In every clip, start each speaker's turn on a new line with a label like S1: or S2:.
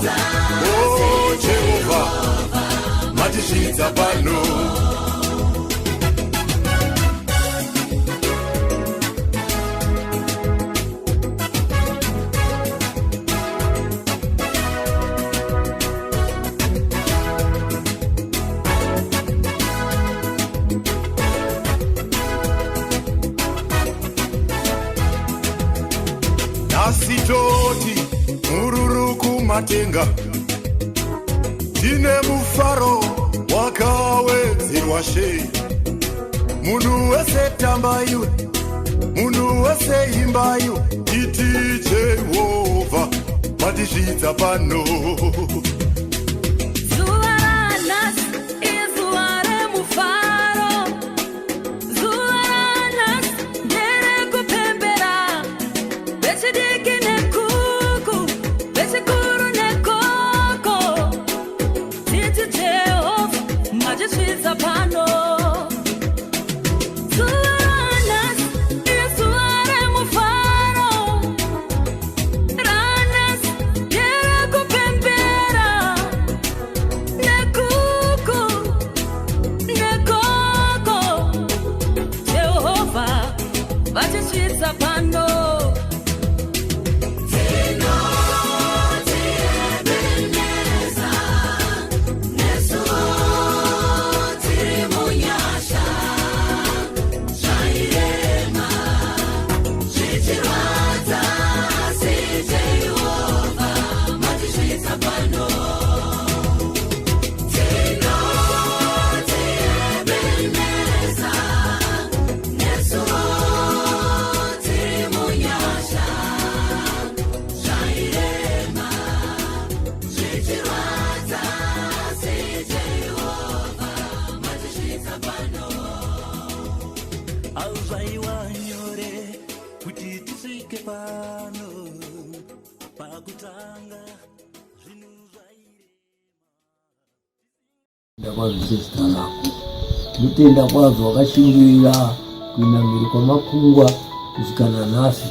S1: Oh Jehovah, matishidza pano. Nasitoti mururuku matenga tine mufaro wakawedzerwa shei. Munhu wese tambayo, munhu wese imbayo, iti Jehovha matizvidza pano.
S2: Nditenda kwazo wakashingirira kuinamiri kwamakungwa kusvikana nhasi,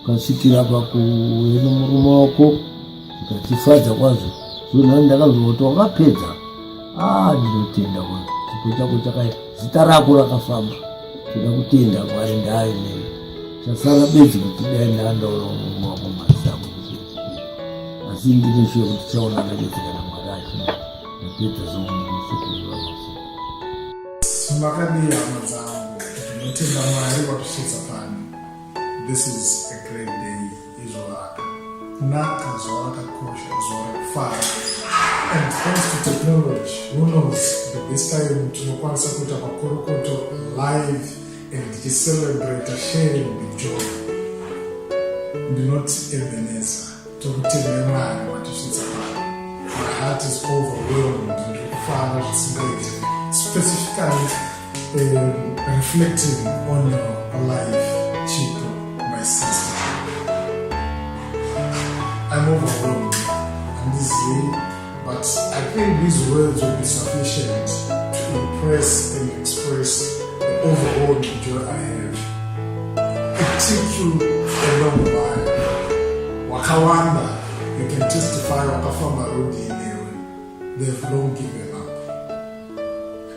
S2: ukasvikira pakueno murume wako ukatifadza kwazvo. Zvonhano ndakazoti wakapedza, ndinotenda kwazvo, chipo chako chakaita, zita rako rakafamba. Toda kutenda Mwari ndaine chasara bedzi kuti dai ndandaona murume wako mazisango asi ndine shuwa kuti tichaona ndadetserana Mwari achina napedza zomumusukuru wamasi.
S3: Makadiya mazangu, ndinotenda Mwari watishidza pano. This is a great day, izvo kunaka, zvawakakosha, zvawakufara. And thanks to technology, who knows, the best time tinokwanisa kuita Makorokoto live and to celebrate a sharing with joy. Ndinoti Ebenezer, tokutenda Mwari watishidza pano. My heart is overwhelmed and kufara zvisingaite. Specifically reflecting on your life, Chipo, my sister. I'm overwhelmed and this way, but I think these words will be sufficient to impress and express the overall joy I have. It took you a long while. Wakawanda, you can testify wakafamba rodi inewe. They've long given up.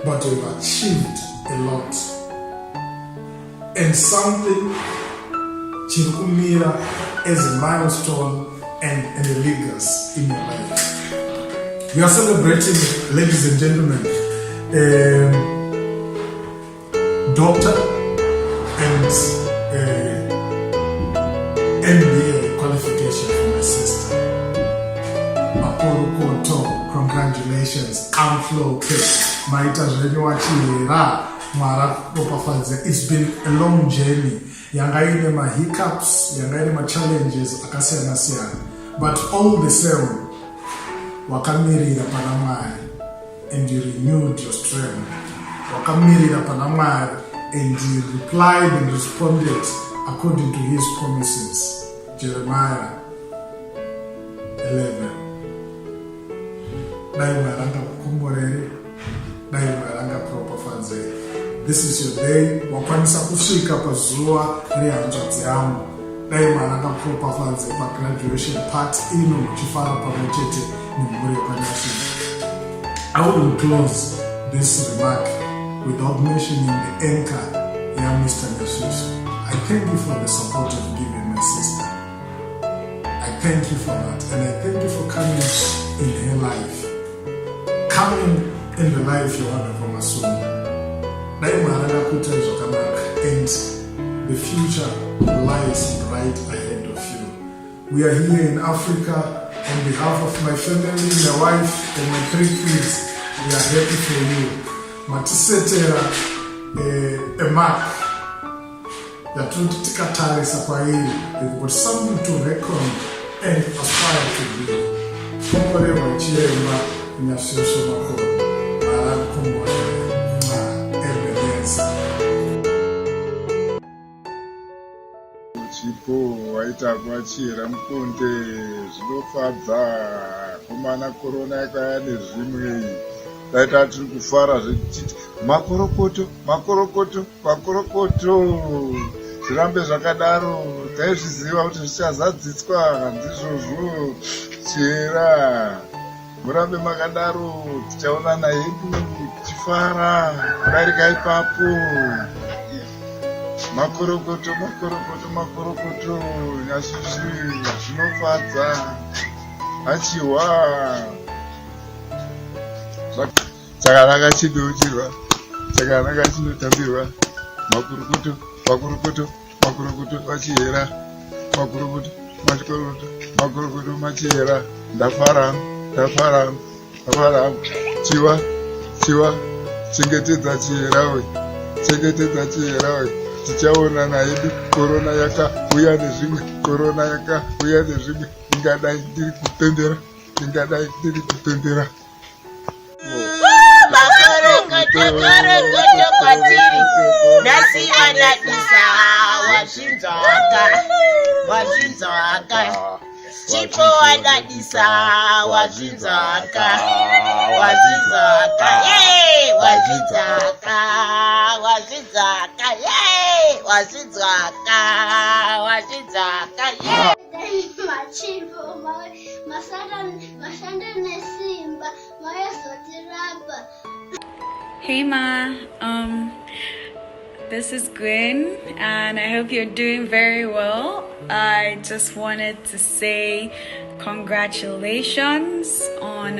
S3: But we've achieved a lot. And something chirikumira as a milestone and a legacy in your life. We are celebrating, ladies and gentlemen, doctor and MBA qualification for my sister. Makorokoto, congratulations, I'm Maita Zvenewachira, Mara Popafadze. It's been a long journey. Yangaine ma hiccups, yangaine ma challenges, akasiyana siyana. But all the same, wakamirira panamai, and you renewed your strength. Wakamirira panamai, and you replied and responded according to his promises. Jeremiah 11. Daimaranga kukumborere, daimaranga propafanze. This is your day. Wakwanisa kufika pazuwa rihanzvadzi yangu. dai mwana akapropafanze pagraduation part ino muchifara pamwe chete nemhuri yepaNyasvisvo. I wouldn't close this remark without mentioning the anchor, Mr. Nyasvisvo. I thank you for the support you've given my sister. I thank you for that, and I thank you for coming in her life, coming in the life you want from Masumi. And the future lies right ahead of you. We are here in Africa on behalf of my family, my wife, and my 3 kids. We are happy for you. Matisetera a mark that will tikatarisa kwa hili. We've got something to reckon and aspire to be. Kumbole wachiremba Nyasvisvo Makoro. Kumbole
S4: Chipo waita kwachira mukunde zvinofadza kumana korona yakaya nezvimwe taita tiri kufara zvechiti makorokoto zvirambe zvakadaro. Taizviziva kuti zvichazadziswa handizvozvo chera murambe makadaro, tichaonana hedu tichifara kudarika ipapo. Makorokoto Nyasvisvo zvinofadza achiwa chakanaka chidouchirwa chakanaka chinotambirwa. Makorokoto machihera makorokoto machihera. Ndafara chiwa chengetedza chiherawe tichaonana hedu. Korona yakauya nezvimwe ingadai ndiri kupembera
S5: Makorokoto kwatiri nasiva nadisa wazvinzwaka Chipo wadadisa wazvinzwaka yey wazvinzwaka yey
S6: Chipo masanda nesimba mayazotirapa.
S7: Hey Ma, this is Gwen and I hope you're doing very well. I just wanted to say congratulations on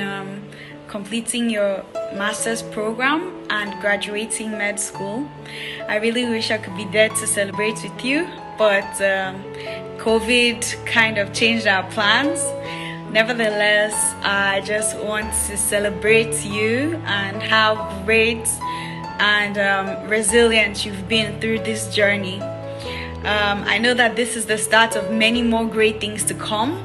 S7: completing your master's program and graduating med school. I really wish I could be there to celebrate with you, but COVID kind of changed our plans. Nevertheless, I just want to celebrate you and how great and resilient you've been through this journey. I know that this is the start of many more great things to come,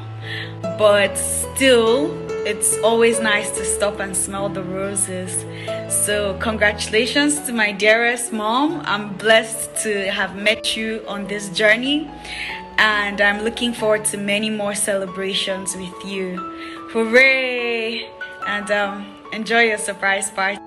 S7: but still, it's always nice to stop and smell the roses. So congratulations to my dearest mom. I'm blessed to have met you on this journey, and I'm looking forward to many more celebrations with you. Hooray! And enjoy your surprise party.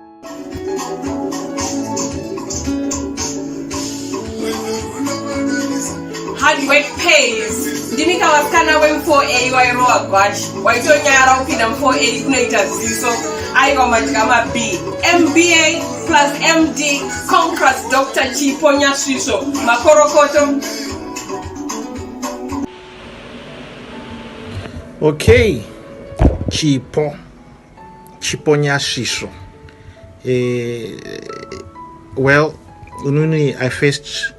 S8: Hard work pays. Dinika waskana we 4A wairoa gwashi. Waitonyara upina 4A kunaita ziso. Aiwa matikama B. MBA plus MD. Congrats Dr. Chipo Nyasvisvo. Makorokoto.
S9: Okay. Chipo Nyasvisvo. Well, I first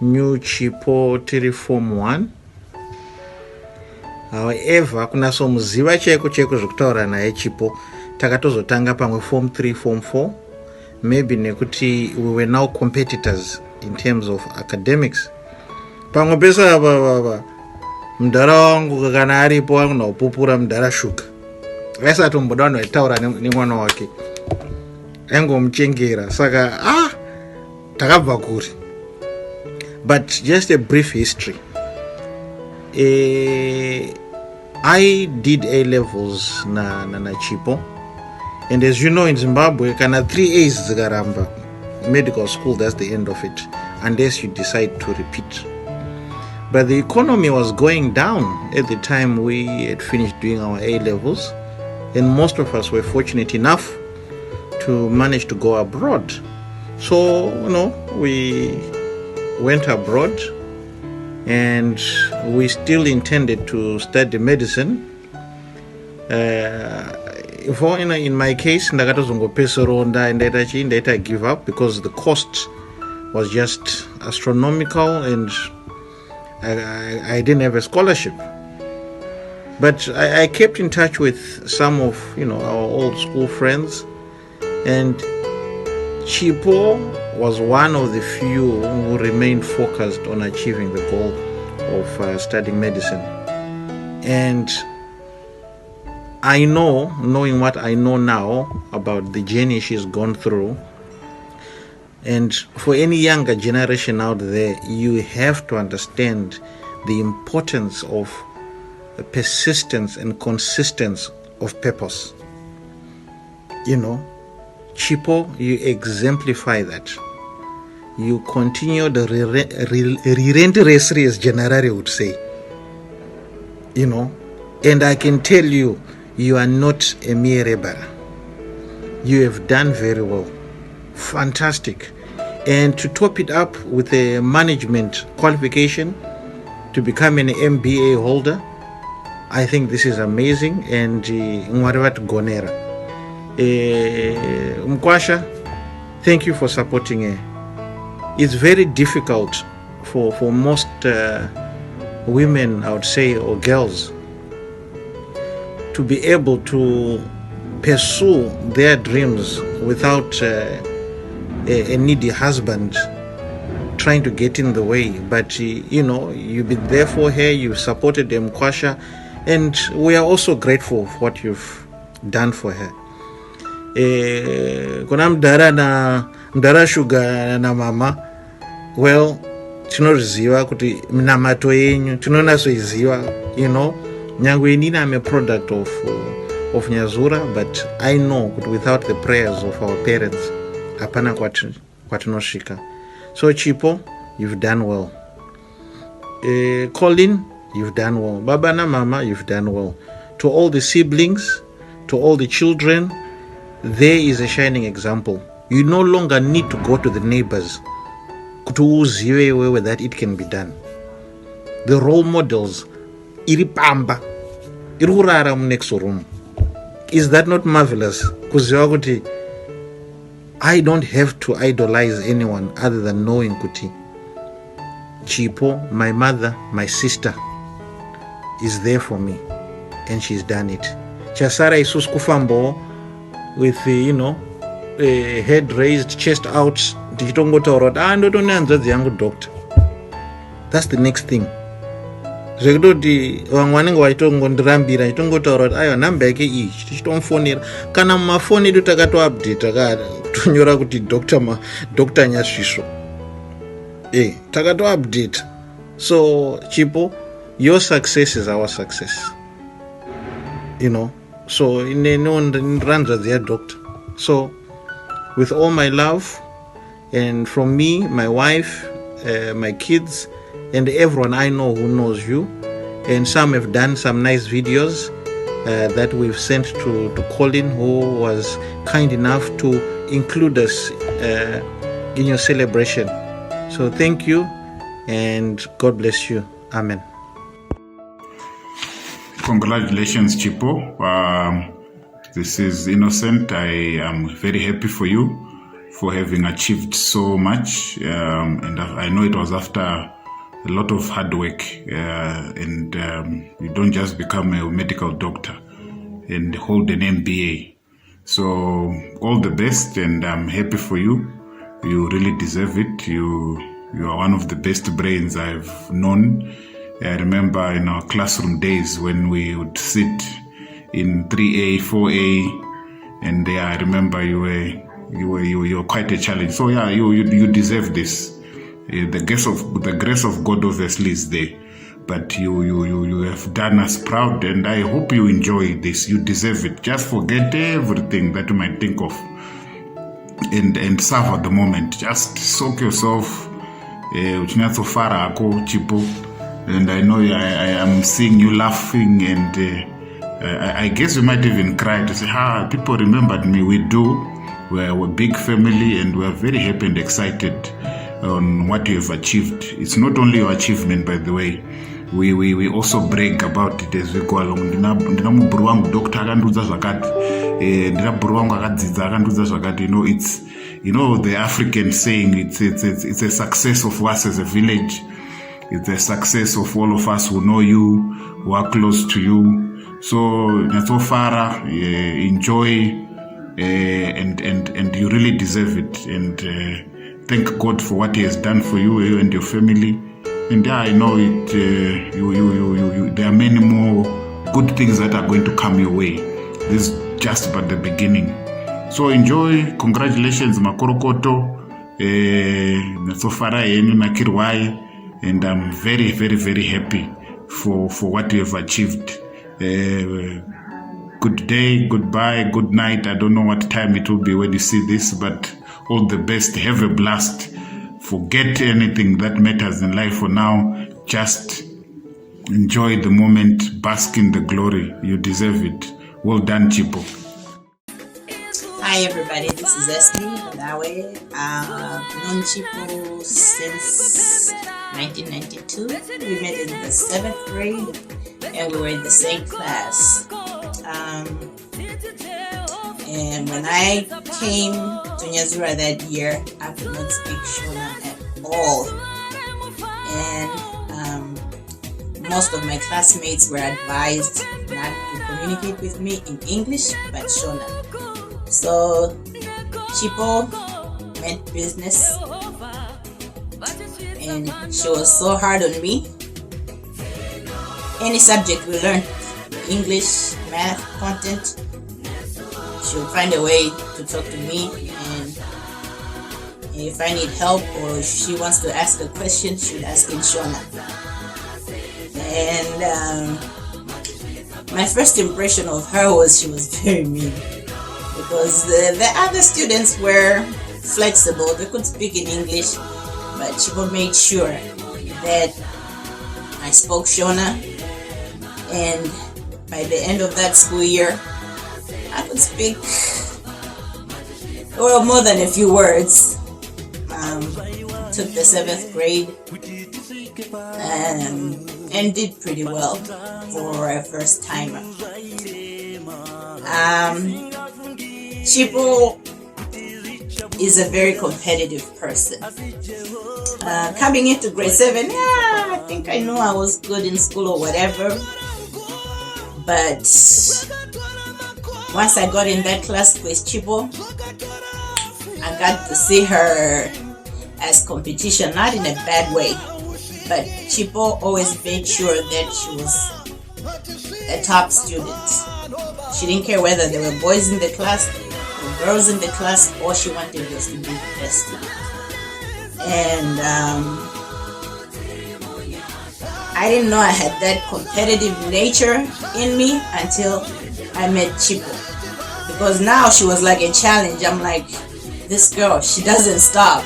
S9: knew Chipo till Form 1. However, kuna somuziva cheko zvekutaura naye Chipo takatozotanga pamwe Form 3, Form 4. Maybe nekuti we were now competitors in terms of academics. Pamwe pesa mdara wangu kana aripo anopupura mdara shuka. Aisati mboda vanhu vaitaura nemwana wake. Aingomuchengera saka takabva kuri. But just a brief history. I did A levels na Chipo, and as you know in Zimbabwe, kana 3As zikaramba medical school, that's the end of it, unless you decide to repeat. But the economy was going down at the time we had finished doing our A-levels, and most of us were fortunate enough to manage to go abroad. So, we went abroad, and we still intended to study medicine. In my case, I give up because the cost was just astronomical, and I didn't have a scholarship. But I kept in touch with some of our old school friends, and Chipo was one of the few who remained focused on achieving the goal of studying medicine. And I know, knowing what I know now about the journey she's gone through, and for any younger generation out there, you have to understand the importance of persistence and consistency of purpose. Chipo, you exemplify that. You continue the relentless race, Generari would say. And I can tell you, you are not a mere rebel. You have done very well. Fantastic. And to top it up with a management qualification to become an MBA holder, I think this is amazing. And Gonera. Mkwasha, thank you for supporting her. It's very difficult for most women, I would say, or girls, to be able to pursue their dreams without a needy husband trying to get in the way. But you've been there for her, you've supported them, Mkwasha, and we are also grateful for what you've done for her. Kuna mdara sugar na mama, well, tinoriziwa kuti mnamato yenyu tinonasoiziwa, Nyangwenina, I'm a product of Nyazura, but I know that without the prayers of our parents, hapana kwatunoshika. So Chipo, you've done well. Collin, you've done well. Baba na Mama, you've done well. To all the siblings, to all the children, there is a shining example. You no longer need to go to the neighbors that it can be done. The role models, iripamba, irurara next room. Is that not marvelous? I don't have to idolize anyone other than knowing Kuti. Chipo, my mother, my sister, is there for me, and she's done it. Chasara isus kufambo with head raised, chest out. That's the next thing. Zvekutoti vamwe vanenge vachitongondurambira chitongotaura ayo namba yake iyi tichitomfonera kana mumafoni edu takatoupdate tonyora kuti Dr. Nyasvisvo takatoupdate. So Chipo, your success is our success, so in runs as their doctor. So with all my love, and from me, my wife, my kids, and everyone I know who knows you, and some have done some nice videos that we've sent to Collin, who was kind enough to include us in your celebration. So thank you, and God bless you. Amen.
S10: Congratulations, Chipo. This is innocent. I am very happy for you for having achieved so much, and I know it was after a lot of hard work, and you don't just become a medical doctor and hold an MBA. So all the best, and I'm happy for you. You really deserve it. You are one of the best brains I've known. I remember in our classroom days when we would sit in 3A, 4A, and I remember you were quite a challenge. So yeah, you deserve this. The grace of God obviously is there, but you have done us proud, and I hope you enjoy this. You deserve it. Just forget everything that you might think of, and serve at the moment. Just soak yourself. Chipo, and I know I am seeing you laughing, and I guess you might even cry to say, people remembered me. We do. We're a big family, and we're very happy and excited on what you have achieved. It's not only your achievement, by the way. We also brag about it as we go along. It's the African saying, it's a success of us as a village. It's a success of all of us who know you, who are close to you. So Natsofara, enjoy, and you really deserve it. And thank God for what He has done for you and your family. And I know it. There are many more good things that are going to come your way. This is just but the beginning. So enjoy. Congratulations, Makorokoto. Natsofara yenu nakirwai, and I'm very, very, very happy for what you have achieved. Good day, goodbye, good night. I don't know what time it will be when you see this, but all the best. Have a blast. Forget anything that matters in life for now. Just enjoy the moment, bask in the glory. You deserve it. Well done, Chipo.
S5: Hi everybody, this is Esty Dawe. I've known Chipo since 1992. We met in the 7th grade and we were in the same class. And when I came to Nyasvisvo that year, I could not speak Shona at all. And most of my classmates were advised not to communicate with me in English, but Shona. So Chipo meant business, and she was so hard on me. Any subject we learned, English, math, content, she would find a way to talk to me, and if I need help or if she wants to ask a question, she would ask in Shona. And my first impression of her was she was very mean, because the other students were flexible. They could speak in English, but Chipo made sure that I spoke Shona, and by the end of that school year, I could speak more than a few words. Took the 7th grade and did pretty well for a first timer. Chipo is a very competitive person. Coming into grade 7, I think I knew I was good in school or whatever. But once I got in that class with Chipo, I got to see her as competition, not in a bad way. But Chipo always made sure that she was a top student. She didn't care whether there were boys in the class or girls in the class. All she wanted was to be the best student. And I didn't know I had that competitive nature in me until I met Chipo. Because now she was like a challenge. I'm like, this girl, she doesn't stop.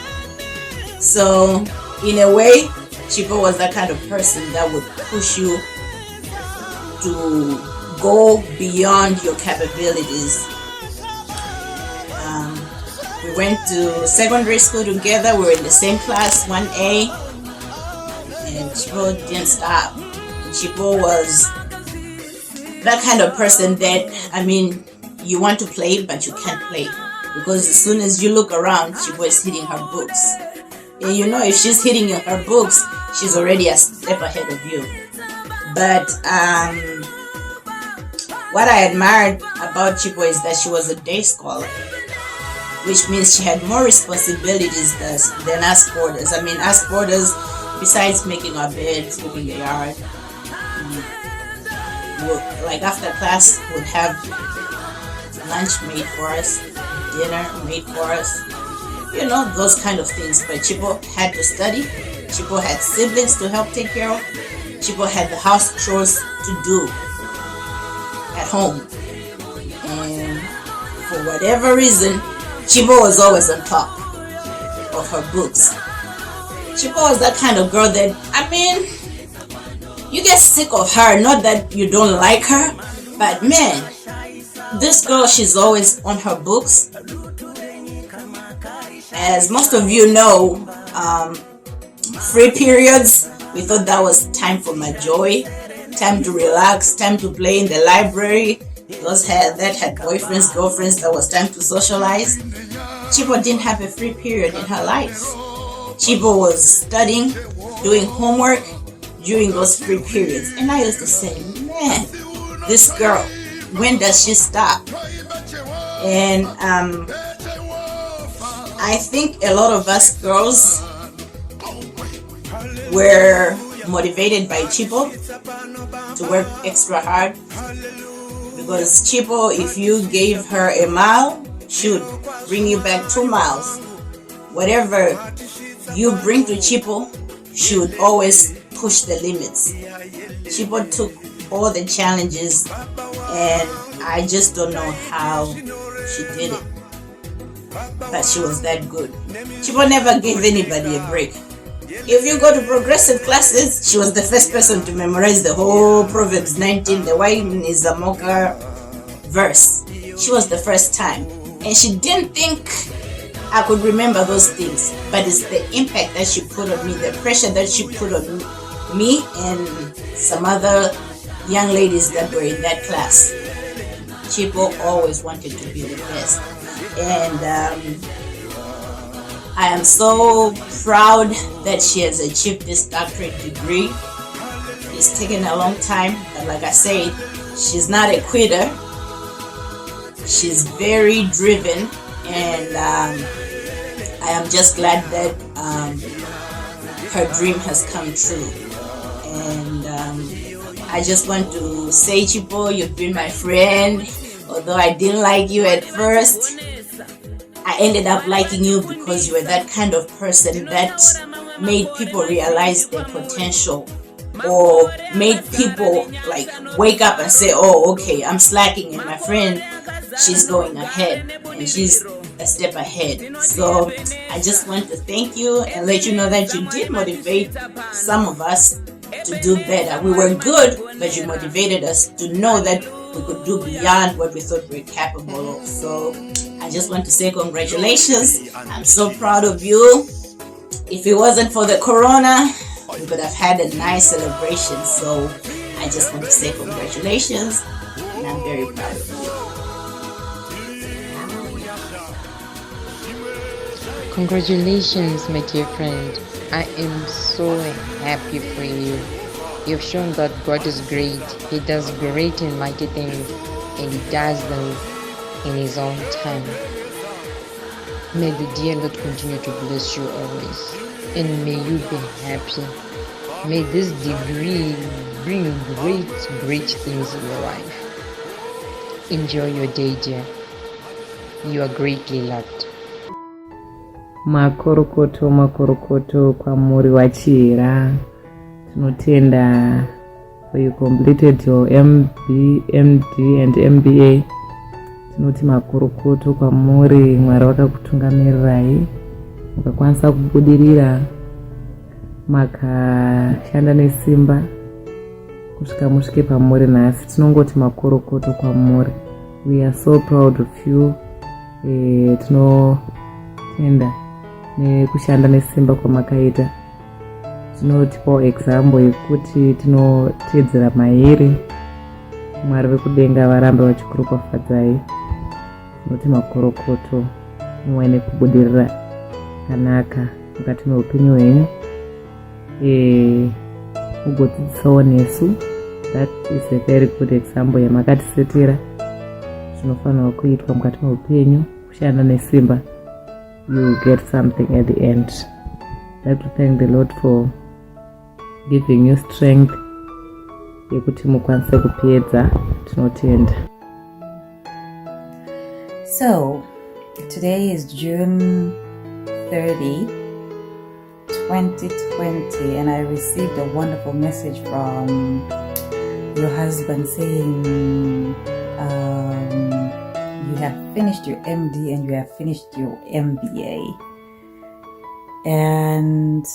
S5: So in a way, Chipo was that kind of person that would push you to go beyond your capabilities. We went to secondary school together. We were in the same class, 1A, and Chipo didn't stop. Chipo was that kind of person that, you want to play, but you can't play. Because as soon as you look around, Chipo is hitting her books. And if she's hitting her books, she's already a step ahead of you. But what I admired about Chipo is that she was a day scholar, which means she had more responsibilities than us boarders. Us boarders, besides making our bed, sweeping the yard, like after class, would have lunch made for us, dinner made for us, those kind of things. But Chipo had to study. Chipo had siblings to help take care of. Chipo had the house chores to do at home. And for whatever reason, Chipo was always on top of her books. Chipo was that kind of girl that, you get sick of her. Not that you don't like her, but man, this girl, she's always on her books. As most of you know, free periods, we thought that was time for my joy, time to relax, time to play in the library. Those that had boyfriends, girlfriends, that was time to socialize. Chipo didn't have a free period in her life. Chipo was studying, doing homework during those free periods. And I used to say, man, this girl, when does she stop? And I think a lot of us girls were motivated by Chipo to work extra hard, because Chipo, if you gave her a mile, she would bring you back 2 miles. Whatever you bring to Chipo, she would always push the limits. Chipo took all the challenges, and I just don't know how she did it, but she was that good. Chipo never gave anybody a break. If you go to progressive classes, she was the first person to memorize the whole Proverbs 19, the Wine is a Mocha verse. She was the first time, and she didn't think I could remember those things, but it's the impact that she put on me, the pressure that she put on me and some other young ladies that were in that class. Chipo always wanted to be the best, and I am so proud that she has achieved this doctorate degree. It's taken a long time, but like I said, she's not a quitter. She's very driven, and I am just glad that her dream has come true. And I just want to say, Chipo, you've been my friend. Although I didn't like you at first, I ended up liking you because you were that kind of person that made people realize their potential, or made people like wake up and say, oh, okay, I'm slacking and my friend, she's going ahead and she's a step ahead. So I just want to thank you and let you know that you did motivate some of us to do better. We were good, but you motivated us to know that we could do beyond what we thought we were capable of. So I just want to say congratulations. I'm so proud of you. If it wasn't for the corona, we could have had a nice celebration. So I just want to say congratulations, and I'm very proud of you.
S11: Congratulations, my dear friend. I am so happy for you. You've shown that God is great. He does great and mighty things, and He does them in His own time. May the dear Lord continue to bless you always, and may you be happy. May this degree bring great things in your life. Enjoy your day, dear. You are greatly loved.
S12: Makorokoto kwamuri wachira. Tinotenda for you completed your MD and MBA. Tinoti makorokoto kwamuri, Mwari wakakutungamirirai mukakwanisa kubudirira, makashanda nesimba kusvika musvike pamuri nhasi. Tinongoti makorokoto kwamuri. We are so proud of you. Tinotenda nekushanda nesimba kwamakaita. Tinotipawo example yekuti tinotedzera mairi. Mwari vekudenga varambe vachikuropafadzai. Tinoti makorokoto, muwe nekubudirira kanaka mukati meupenyu hwenyu. Mugodzidzisawo nesu. That is a very good example yamakatisetera zvinofanirwa kuitwa mukati meupenyu, kushanda nesimba. You get something at the end. I'd like to thank the Lord for giving you strength yekuti mukwanise kupedza. Tinotenda.
S13: So, today is June 30, 2020, and I received a wonderful message from your husband saying you have finished your MD and you have finished your MBA. And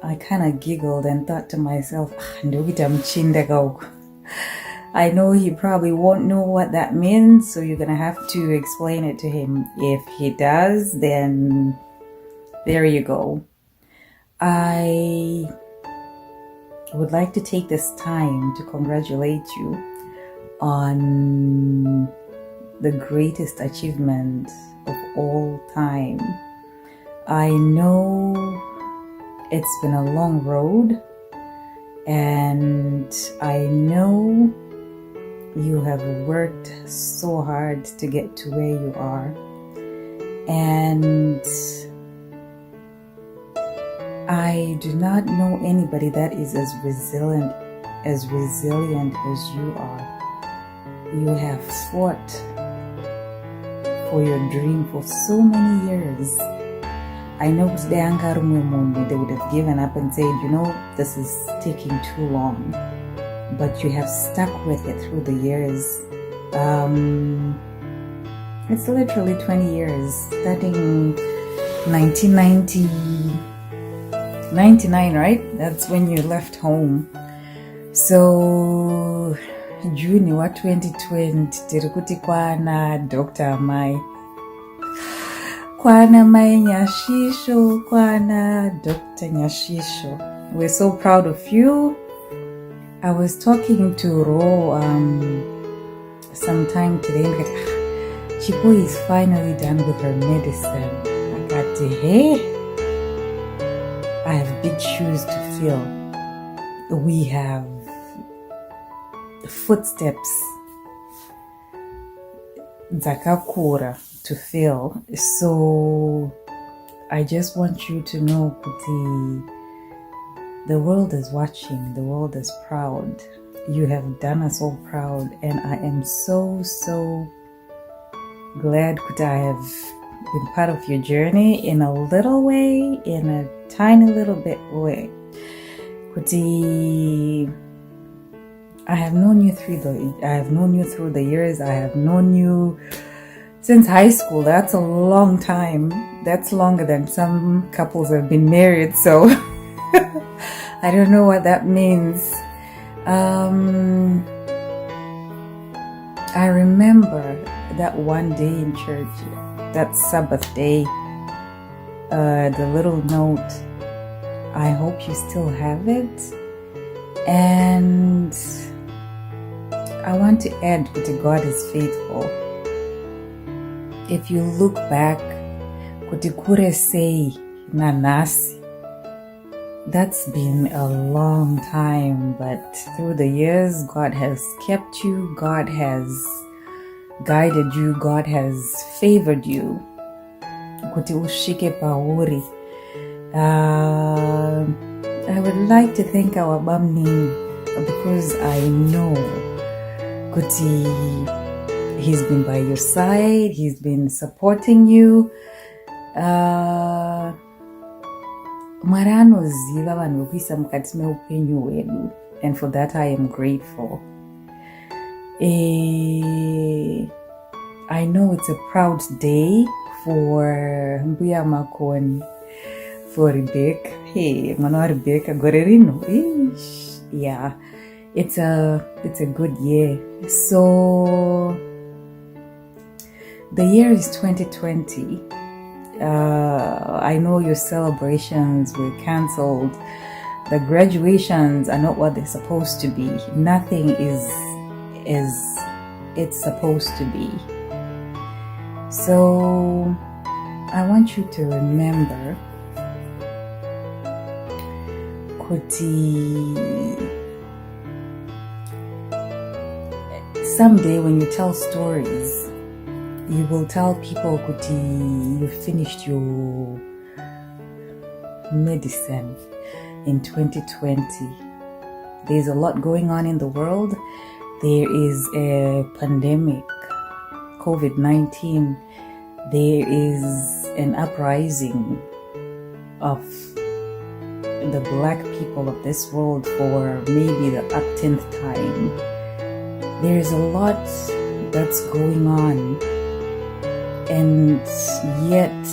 S13: I kind of giggled and thought to myself, I know he probably won't know what that means, so you're going to have to explain it to him. If he does, then there you go. I would like to take this time to congratulate you on the greatest achievement of all time. I know it's been a long road, and I know you have worked so hard to get to where you are, and I do not know anybody that is as resilient as you are. You have fought for your dream for so many years. I know they would have given up and said, this is taking too long. But you have stuck with it through the years. It's literally 20 years, starting 1999, right? That's when you left home. So June wa 2020 tirikuti kwana Dr. Mai, kwana Mai Nyasvisvo, kwana Dr. Nyasvisvo. We're so proud of you. I was talking to Ro sometime today, and Chipo is finally done with her medicine. I got to, I have big shoes to fill. We have footsteps dzakakura to fill. So I just want you to know, Kuti, the world is watching, the world is proud. You have done us all proud, and I am so glad that I have been part of your journey in a little way, in a tiny little bit way. Kuti, I have known you through the years. I have known you since high school. That's a long time. That's longer than some couples have been married, so I don't know what that means. I remember that one day in church, that Sabbath day, the little note. I hope you still have it. And I want to add that God is faithful. If you look back, kuti kure sei nanasi, that's been a long time, but through the years, God has kept you, God has guided you, God has favored you. Kuti ushike pauri. I would like to thank our Bamni, because I know Kuti, he's been by your side, he's been supporting you. Maranoziva vanhu vokuisa mukati meupenyu hwedu, and for that I am grateful. I know it's a proud day for Mbuya Makoni, for Rebecca. Hey, mwana Rebecca gorerino. Yeah, it's a good year. So the year is 2020. I know your celebrations were cancelled. The graduations are not what they're supposed to be. Nothing is it's supposed to be. So I want you to remember, Kuti, someday when you tell stories, you will tell people, Kuti, you finished your medicine in 2020. There's a lot going on in the world. There is a pandemic, COVID-19. There is an uprising of the black people of this world for maybe the uptenth time. There is a lot that's going on. And yet,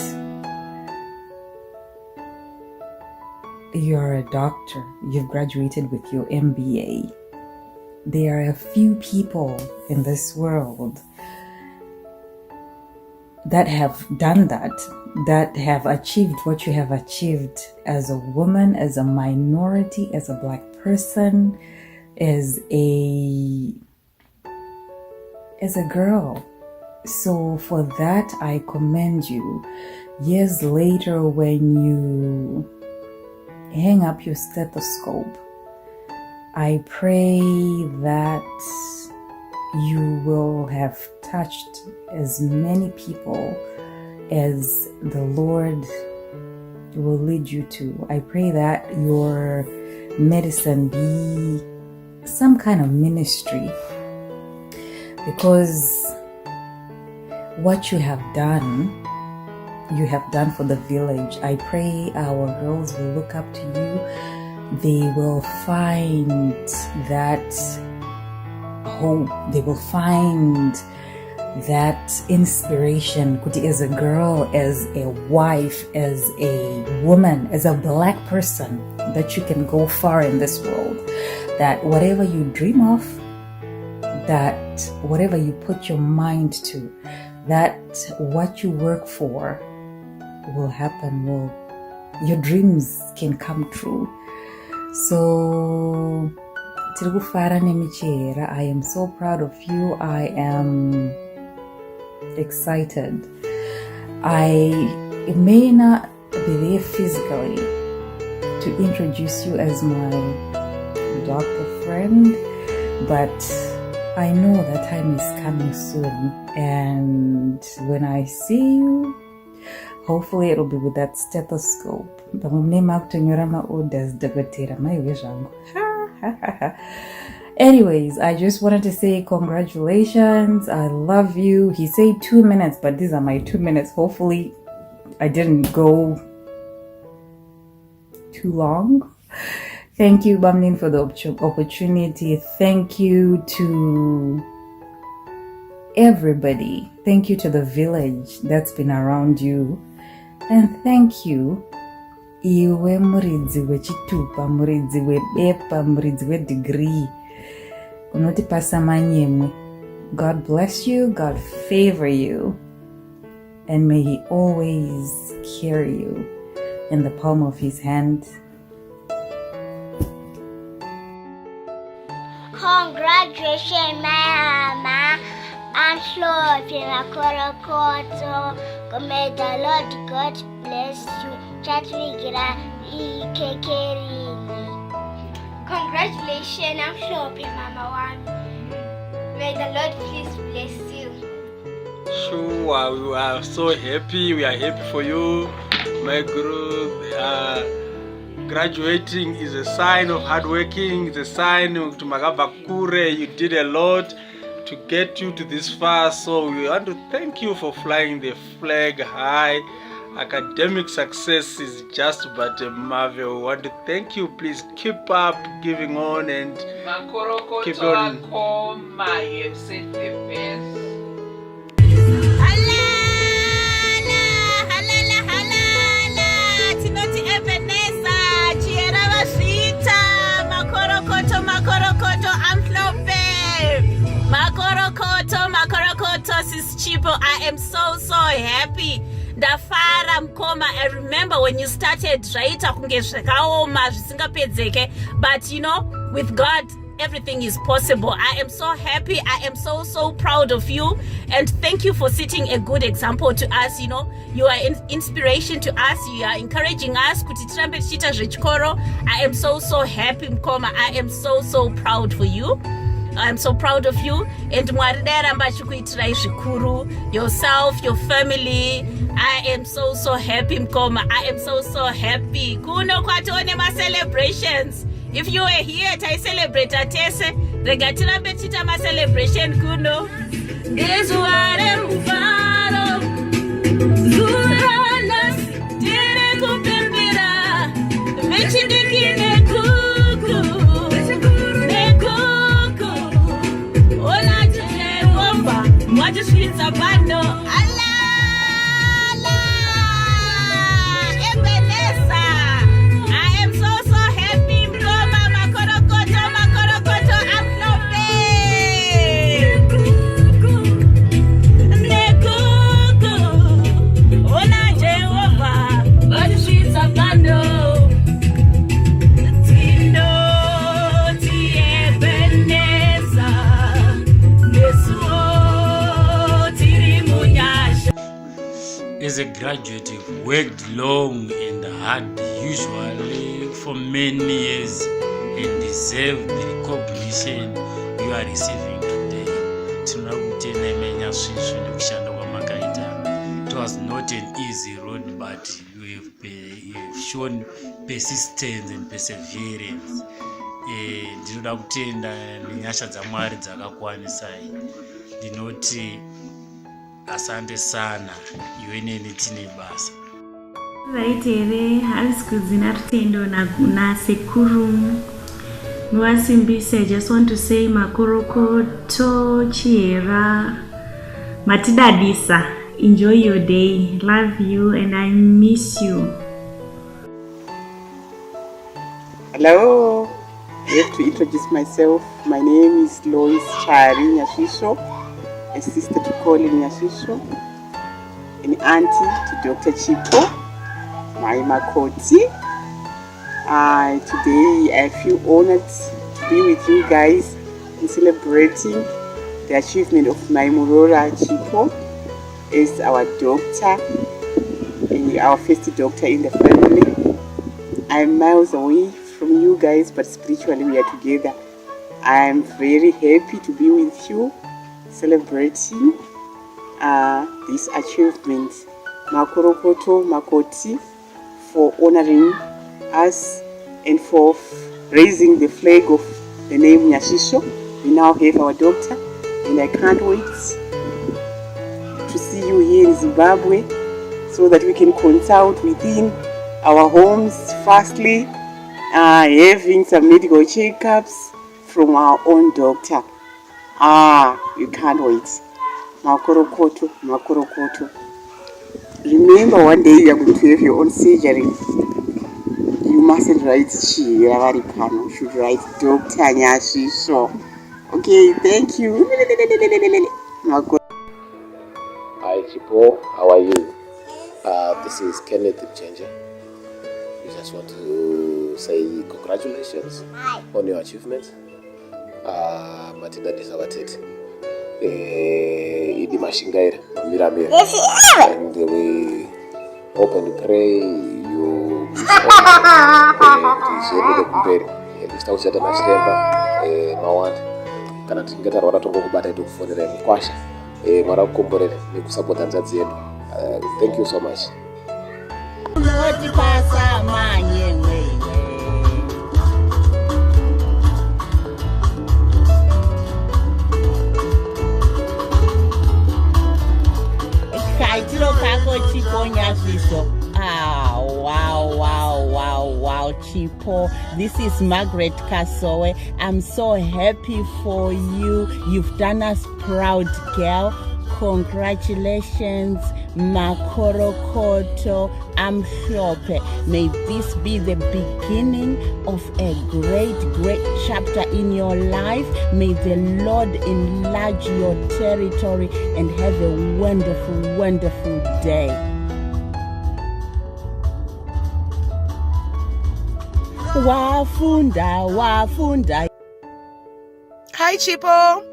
S13: you're a doctor, you've graduated with your MBA. There are a few people in this world that have done that have achieved what you have achieved as a woman, as a minority, as a Black person, as a girl. So for that, I commend you. Years later, when you hang up your stethoscope, I pray that you will have touched as many people as the Lord will lead you to. I pray that your medicine be some kind of ministry, because what you have done for the village. I pray our girls will look up to you. They will find that hope. They will find that inspiration. As a girl, as a wife, as a woman, as a Black person, that you can go far in this world. That whatever you dream of, that whatever you put your mind to, that what you work for will happen, your dreams can come true. So I am so proud of you. I am excited. I may not be there physically to introduce you as my doctor friend, but I know that time is coming soon, and when I see you, hopefully it'll be with that stethoscope. Anyways, I just wanted to say congratulations. I love you. He said 2 minutes, but these are my 2 minutes. Hopefully I didn't go too long. Thank you, Bamlin, for the opportunity. Thank you to everybody. Thank you to the village that's been around you. And thank you, iwe muridzi wechitupa, muridzi webepa, muridzi wedegree, unotipasa manyemwe. God bless you, God favor you, and may He always carry you in the palm of His hand.
S6: Congratulations, Mama. I'm sure if you're Makorokoto, may the Lord God bless you. Congratulations, I'm sure if you're Mama One. May the Lord please bless you.
S14: Sure, we are so happy. We are happy for you, my guru. Graduating is a sign of hard working. It's a sign of Tumagabakure. You did a lot to get you to this far. So we want to thank you for flying the flag high. Academic success is just but a marvel. We want to thank you. Please keep up giving on and keep on.
S5: Makorokoto, Makorokoto, sis Chipo. I am so happy. Ndafara mkoma. I remember when you started, right? But you know, with God, everything is possible. I am so happy. I am so proud of you, and thank you for setting a good example to us. You know, you are an inspiration to us. You are encouraging us. I am so happy, mkoma. I am so proud for you. I am so proud of you. And yourself, your family. I am so happy, mkoma. I am so happy. Kuno kwatone ma celebrations. If you are here, I celebrate atese. Regatira betita ma celebration kuno. This what I'm faro. Zuranas dire kupembera. Mechidikine kuku. Nekuku. Ola jere bomba. Mwaje switza bando. I am so
S15: as a graduate, you've worked long and hard, usually for many years, and deserve the recognition you are receiving today. It was not an easy road, but you have shown persistence and perseverance. Ndinoda kutenda nenyasha dzaMwari dzakakwanisai. Ndinoti asante sana, iwe neni tine basa.
S7: Right here, Harris Kuzina Tendo na Sekuru Nwasimbise. I just want to say Makorokoto Chiera Matidadisa. Enjoy your day. Love you and I miss you.
S16: Hello. I have to introduce myself. My name is Lois Chari Nyasvisvo, a sister to Collin Nyasvisvo, an auntie to Dr. Chipo, my Makoti. Today I feel honored to be with you guys in celebrating the achievement of my Murora Chipo as our doctor, our first doctor in the family. I'm miles away from you guys, but spiritually we are together. I'm very happy to be with you celebrating this achievement. Makorokoto Makoti for honoring us and for raising the flag of the name Nyasvisvo. We now have our doctor, and I can't wait to see you here in Zimbabwe so that we can consult within our homes firstly, having some medical checkups from our own doctor. You can't wait. Makorokoto, Makorokoto. Remember, one day you are going to have your own surgery. You mustn't write Chiravaripano. You should write Dr. Nyasvisvo. Okay, thank you.
S17: Hi Chipo, how are you? This is Kenneth Mchenja. We just want to say congratulations on your achievements. Matinda disawatete. Idi mashingaira, miramira. And we hope and pray you tisheri kumberi. Ndistauchata na chiremba mawanda. Kana tingeta rwara tongo kubata itu kufonera mkwasha. Mwara kukomborera nekusapota nzadzi yedu. Thank you so much.
S18: Wow, Chipo. This is Margaret Kasowe. I'm so happy for you. You've done us proud, girl. Congratulations, Makorokoto. I'm sure may this be the beginning of a great chapter in your life. May the Lord enlarge your territory and have a wonderful day. Wafunda.
S8: Hi Chipo.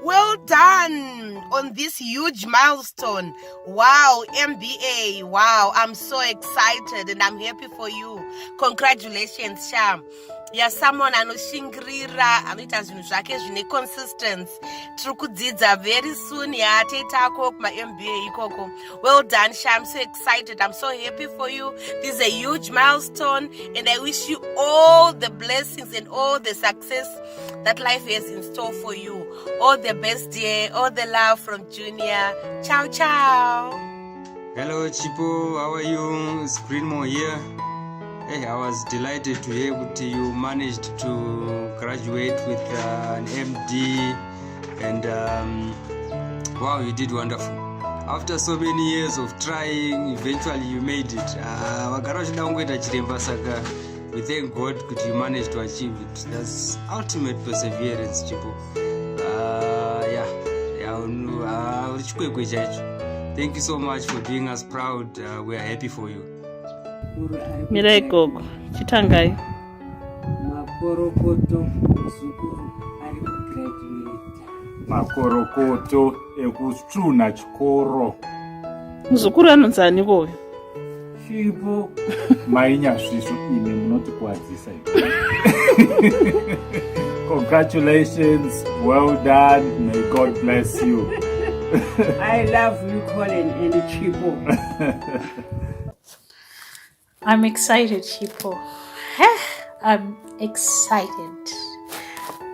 S8: Well done on this huge milestone. Wow, MBA. Wow, I'm so excited and I'm happy for you. Congratulations, Sham. You're someone anoshingrira, anoita zvinhu zvake zvine consistency. Tiri kudzidza very soon taitako kuma MBA ikoko. Well done, Sham. I'm so excited. I'm so happy for you. This is a huge milestone and I wish you all the blessings and all the success that life has in store for you. All the best, dear. All the love from Junior. Ciao, ciao.
S19: Hello, Chipo. How are you? It's Greenmore here. Hey, I was delighted to hear that you managed to graduate with an MD, and wow, you did wonderful. After so many years of trying, eventually you made it. We thank God that you managed to achieve it. That's ultimate perseverance, Chipo. Thank you so much for doing us proud. We are happy for you.
S12: Mira ikoko chitangai
S2: Makorokoto zukuru ari kugraduate.
S20: Makorokoto ekusvuna chikoro
S12: Muzukuru anonzani koyo?
S20: Chipo. Mai Nyasvisvo ine munotikwadzisa. Congratulations, well done, may God bless you.
S18: I love you, Collin and Chipo.
S21: I'm excited, Chipo. I'm excited.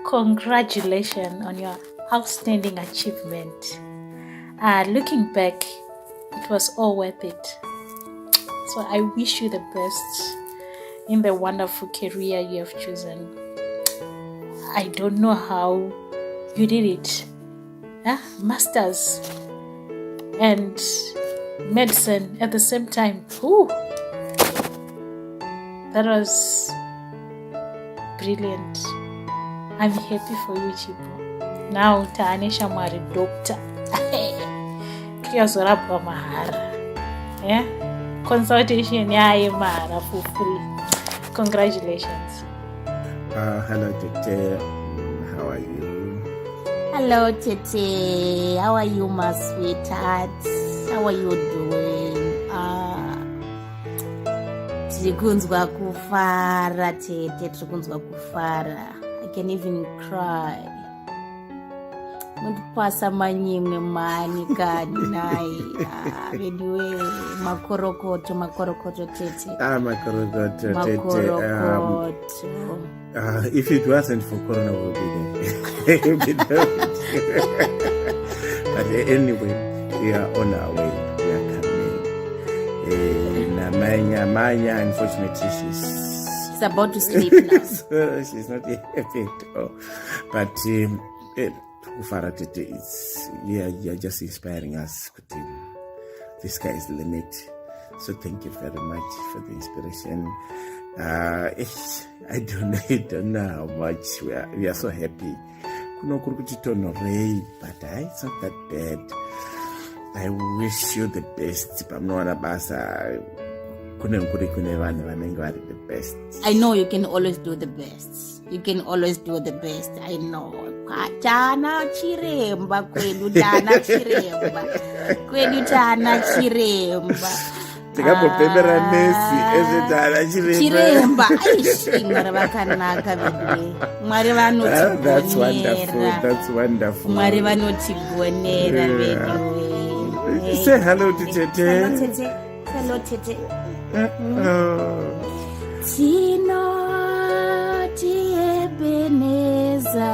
S21: Congratulations on your outstanding achievement. Looking back, it was all worth it. So I wish you the best in the wonderful career you have chosen. I don't know how you did it. Masters and medicine at the same time. Ooh, that was brilliant. I'm happy for you, Chipo. Now Tanisha married doctor. Kiyazorabwa mahara. Yeah? Consultation mahara for free. Congratulations.
S22: Hello, Tete. How are you?
S18: Hello, Tete. How are you, my sweetheart? How are you doing? Tirikunzwa kufara, Tete. Tirikunzwa kufara. I can even cry. Mutipasa manyimwe mani kani nai. Anyway, makorokoto, Tete.
S22: Makorokoto,
S18: Makorokoto.
S22: If it wasn't for Corona, we'll be there. But anyway, we are on our way. We are coming. Manya, unfortunately, she's
S18: about to sleep now.
S22: So she's not happy at all. But you're just inspiring us. The sky is the limit. So thank you very much for the inspiration. I don't know how much we are so happy. But it's not that bad. I wish you the best. The best.
S18: I know you can always do the best. You can always do the best. I know. Tana chiremba kwedu, tana chiremba kwedu, tana chiremba.
S22: Tikapopembera Messi ezvetana
S18: chiremba aishingara vakanaka vedwe. Mwari vanotigonera.
S22: That's wonderful. That's wonderful.
S18: Mwari vanotigonera vedwe.
S22: Say hello to Tete.
S18: Hello, Tete. Hello, Tete. Tinoti Ebeneza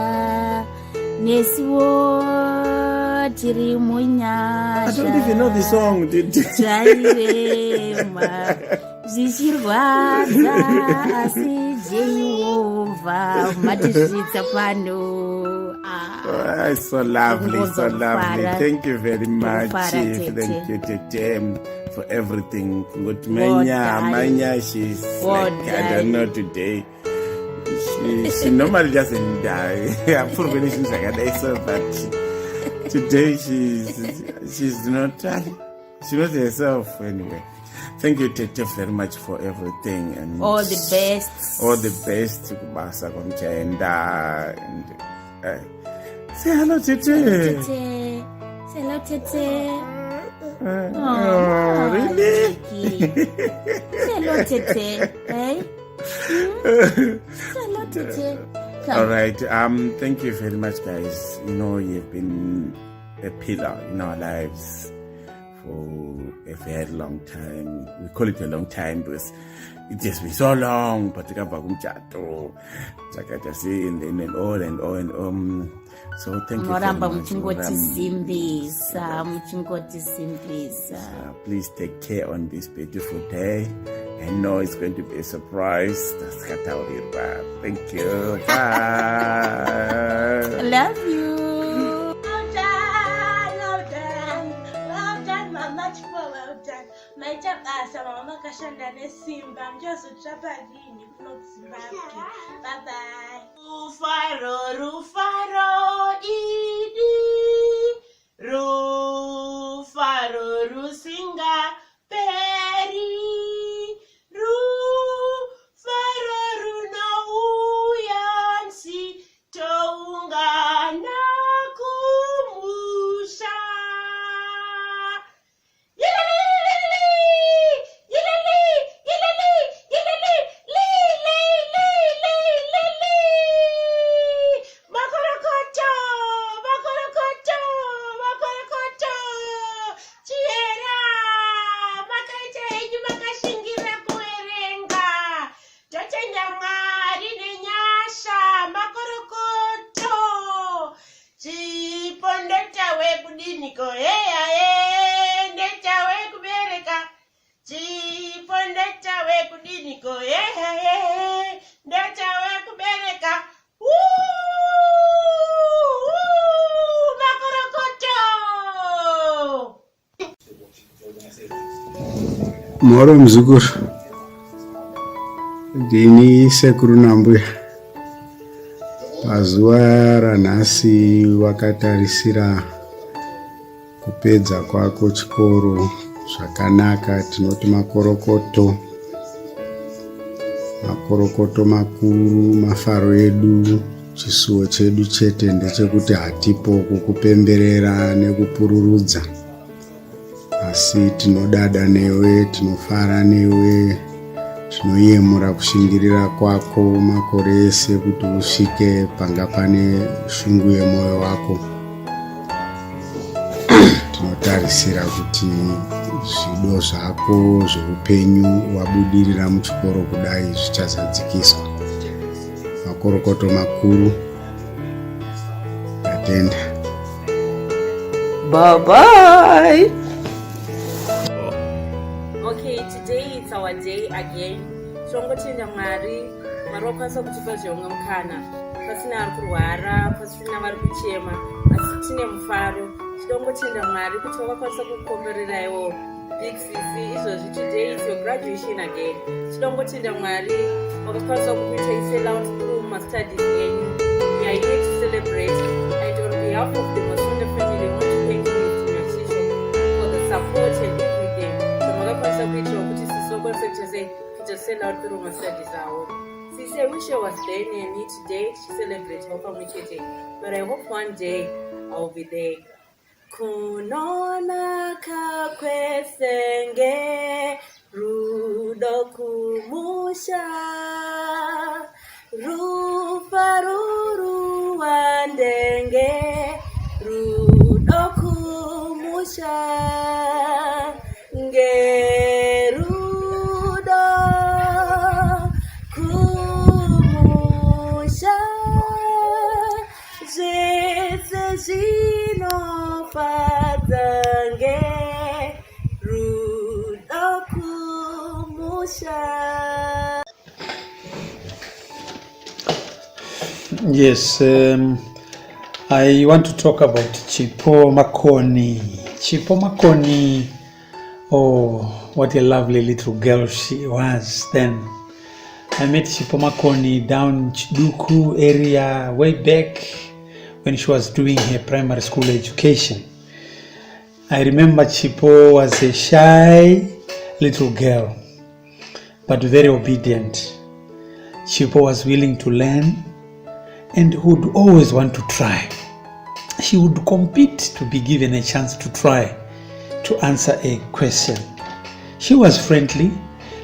S18: Nesiwo tiri munyasha.
S22: I don't even know the song,
S18: Chairema zvichirwadza asi Jehova matizvidza pano.
S22: So lovely, so lovely. Thank you very much. Thank you, Tete, for everything. Good Manya, she's like, I don't know today. She normally doesn't die. I'm probably she's like a day, so but today she's not herself anyway. Thank you, Tete, very much for everything and
S18: all the best.
S22: All the best. And say hello, Tete.
S18: Say hello, Tete.
S22: Oh, really?
S18: Say hello, Tete. Hey? Say hello, Tete.
S22: All right. Thank you very much, guys. You know, you've been a pillar in our lives for a very long time. We call it a long time because it has been so long. But and on. So thank you very much. Please take care on this beautiful day. I know it's going to be a surprise. Thank you. Bye.
S18: I love you.
S23: Well done, Mama Chipo, well done. My job as a Mama Kashanda Simba. I'm just a trapadini, not Zimbabwe. Bye bye. Rufaro, Idi. Rufaro, Rusinga, Peri. Rufaro, Runo, Uyansi, Tounga, Nakumusha. Yeah. kudiniko heyaye ndechawe kubereka Chipo ndechawe kudiniko heyaye ndechawe kubereka Makorokoto.
S22: Moro mzukuru. Ndini sekuru nambuya. Pazuva ranhasi wakatarisira kupedza kwako chikoro zvakanaka. Tinoti makorokoto. Makorokoto makuru, mafaro edu, chisuwo chedu chete ndechekuti hatipo kukupemberera nekupururudza. Asi tinodada newe, tinofara newe, tinoyemura kushingirira kwako makore ese kuti usvike panga pane shungu yemwoyo wako. Tinotarisira kuti zvido zvako zveupenyu wabudirira muchikoro kudai zvichazadzikiswa. Makorokoto makuru, tatenda.
S1: Bye bye.
S3: Okay, today it's our day again. Tongotenda Mwari wakwanisa kutipa zvimwe mukana. Pasina ari kurwara, pasina vari kuchema, asi tine mufaro. Tongotenda Mwari kuti wakwanisa kukomberera iwo big sisi izvozvi. Today is your graduation again. Tongotenda Mwari wakwanisa kukuita isel out through studies enyu. We are here to celebrate, and on behalf of the Masonde family, I want to thank you, Mr. Nyasvisvo, for the support and everything. Makakwanisa kuitira kuti sisi wakwanisa kuita sell out through my studies awo. Sisi, I wish I was there near me today to celebrate how pamwe chete, but I hope one day I will be there. Kunonaka kwesenge rudo kumusha rufaruru wandenge rudo kumusha ngerudo kumusha zvese zvinofadza ngerudo kumusha.
S4: Yes, I want to talk about Chipo Makoni. Chipo Makoni, oh, what a lovely little girl she was then. I met Chipo Makoni down Chiduku area way back when she was doing her primary school education. I remember Chipo was a shy little girl, but very obedient. Chipo was willing to learn and would always want to try. She would compete to be given a chance to try to answer a question. She was friendly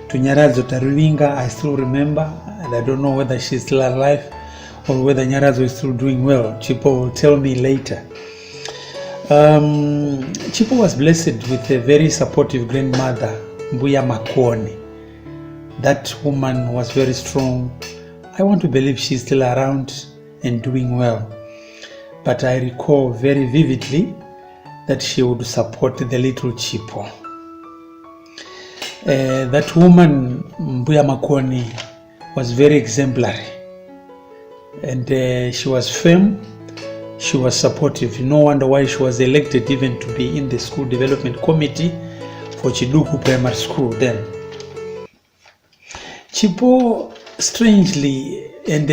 S4: to Nyarazo Taruvinga, I still remember, and I don't know whether she's still alive or whether Nyarazo is still doing well. Chipo will tell me later. Chipo was blessed with a very supportive grandmother, Mbuya Makoni. That woman was very strong. I want to believe she's still around and doing well. But I recall very vividly that she would support the little Chipo. That woman, Mbuya Makoni, was very exemplary. And she was firm, she was supportive. No wonder why she was elected even to be in the school development committee for Chiduku Primary School then. Chipo, strangely and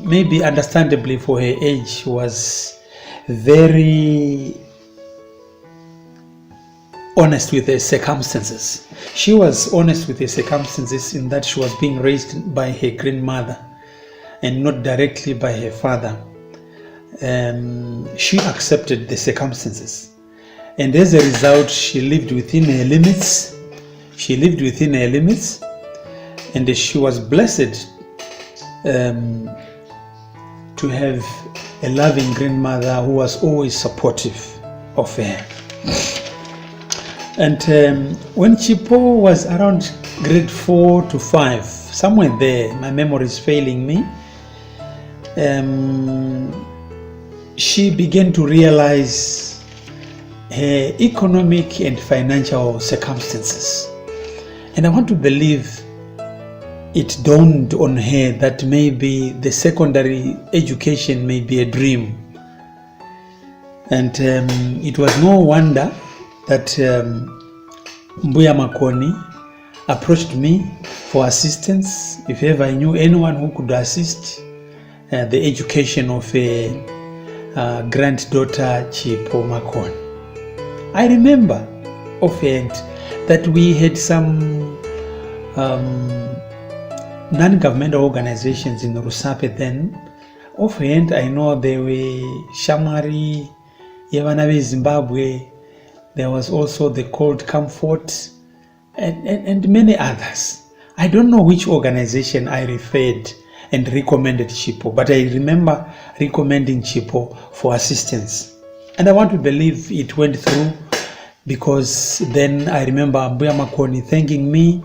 S4: maybe understandably for her age, was very honest with her circumstances. She was honest with her circumstances in that she was being raised by her grandmother and not directly by her father. She accepted the circumstances, and as a result she lived within her limits. And she was blessed to have a loving grandmother who was always supportive of her. And when Chipo was around grade 4 to 5, somewhere there, my memory is failing me, she began to realize her economic and financial circumstances. And I want to believe it dawned on her that maybe the secondary education may be a dream. And it was no wonder that Mbuya Makoni approached me for assistance if ever I knew anyone who could assist the education of a granddaughter, Chipo Makoni. I remember offhand that we had some non-governmental organizations in Rusape then. Offhand, I know there were Shamari, Yevanabe Zimbabwe, there was also the Cold Comfort, and many others. I don't know which organization I referred and recommended Chipo, but I remember recommending Chipo for assistance. And I want to believe it went through, because then I remember Mbuya Makoni thanking me,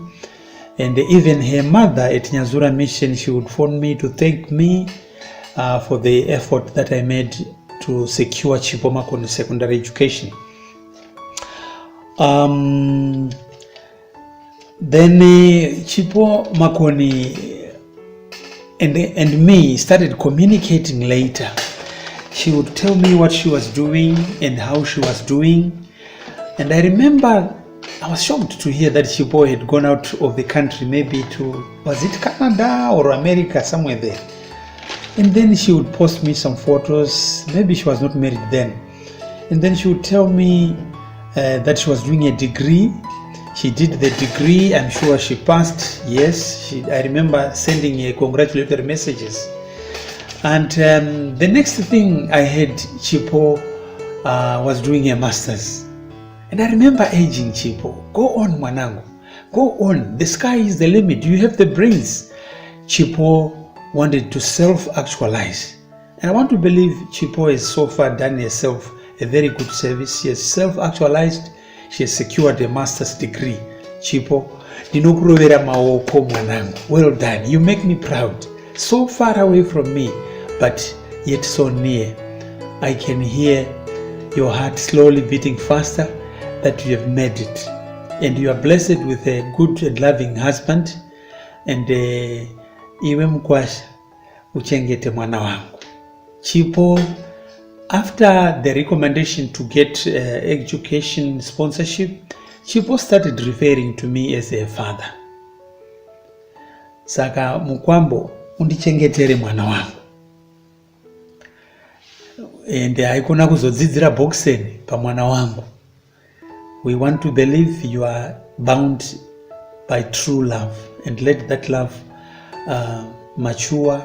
S4: and even her mother at Nyazura Mission, she would phone me to thank me for the effort that I made to secure Chipo Makoni secondary education. Then Chipo Makoni and me started communicating later. She would tell me what she was doing and how she was doing. And I remember I was shocked to hear that Chipo had gone out of the country, maybe to, was it Canada or America, somewhere there. And then she would post me some photos. Maybe she was not married then. And then she would tell me that she was doing a degree. She did the degree. I'm sure she passed. Yes, I remember sending her congratulatory messages. And the next thing I heard, Chipo was doing a master's. And I remember urging Chipo, go on, Mwanangu, go on. The sky is the limit. You have the brains. Chipo wanted to self-actualize. And I want to believe Chipo has so far done herself a very good service. She has self-actualized. She has secured a master's degree. Chipo, ndinokurovera maoko mwanangu. Well done. You make me proud. So far away from me, but yet so near. I can hear your heart slowly beating faster that you have made it. And you are blessed with a good and loving husband. And iwe mkwasha uchengete mwana wangu. Chipo, after the recommendation to get education sponsorship, Chipo started referring to me as a father. Saka Mukwambo, undichengetere mwana wangu. And haikuna kuzodzidzira boxeni pa mwana wangu. We want to believe you are bound by true love, and let that love mature,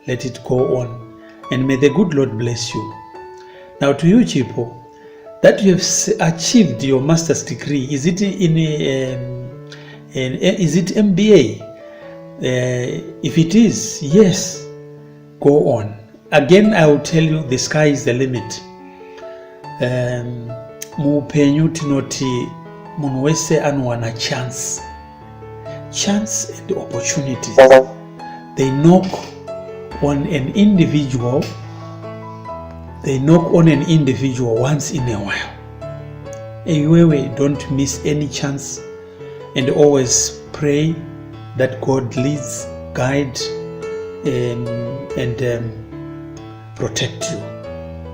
S4: let it go on, and may the good Lord bless you. Now to you, Chipo, that you have achieved your master's degree, is it is it MBA? If it is, yes, go on. Again, I will tell you, the sky is the limit. Muupenyu tinoti munhu wese anowana chance and opportunities. They knock on an individual once in a while. Anyway, don't miss any chance, and always pray that God leads, guides, and protect you.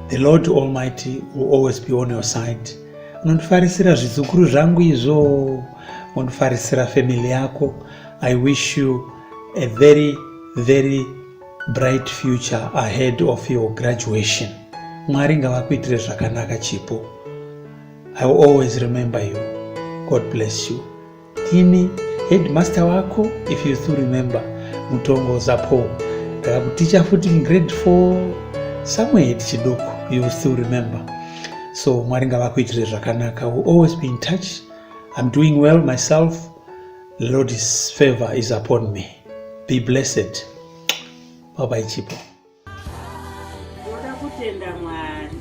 S4: The Lord Almighty will always be on your side. Unonifarisira zvizukuru zvangu izvo, unonifarisira family yako. I wish you a very, very bright future ahead of your graduation. Mwari ngavakuitire zvakanaka, Chipo. I will always remember you. God bless you. Tini headmaster wako, if you still remember, Mutongo Zapo. Teacher futi in grade 4, somewhere chidoko, you will still remember. So Mwari ngavakuitire zvakanaka. I will always be in touch. I'm doing well myself. The Lord's favor is upon me. Be blessed. Bye bye, Chipo.
S1: Ndoda kutenda Mwari